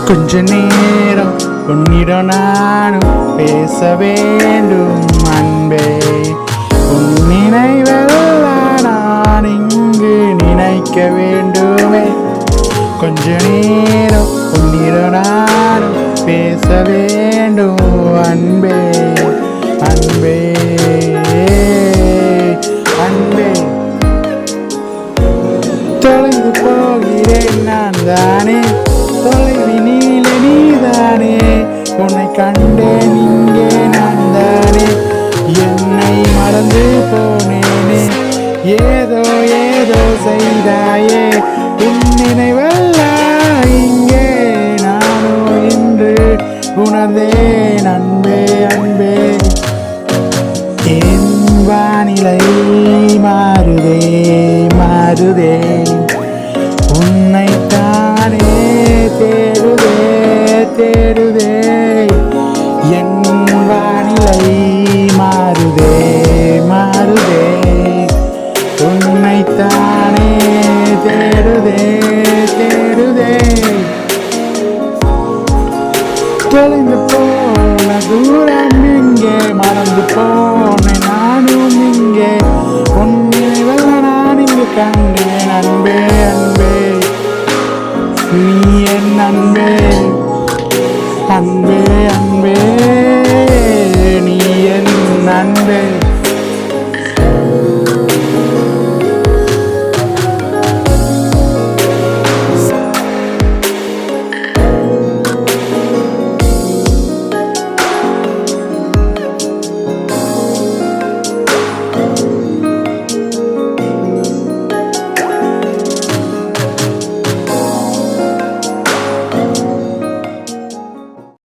கொஞ்ச நேரம் உன்னிடம் நானும் பேச வேண்டும் அன்பே. உன் நினைவெல்லாம் நான் இங்கு நினைக்க வேண்டுமே. கொஞ்ச நேரம் உன்னிடம் நானும் பேச வேண்டும் அன்பே அன்பே அன்பே. தொலைந்து போகிறேன் நான் தானே, தொலைவினிலே நீதானே, உன்னை கண்டேன் இங்கே நான் தானே, என்னை மறந்து போனேனே. ஏதோ ஏதோ செய்தாயே, உன் நினைவெல்லாம் இங்கே நானோ இன்று உணர்ந்தேன் அன்பே அன்பே. என் வானிலை மாறுதே மாறுதே, உன்னைத்தானே தேடுதே தேடுதே. என்